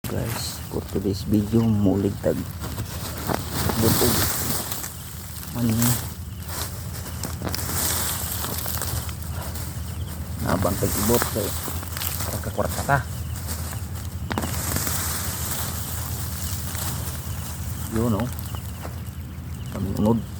guys, for today's video mulig tag butog man nabantay ibot kay para kakwarta ta yun o kami unod.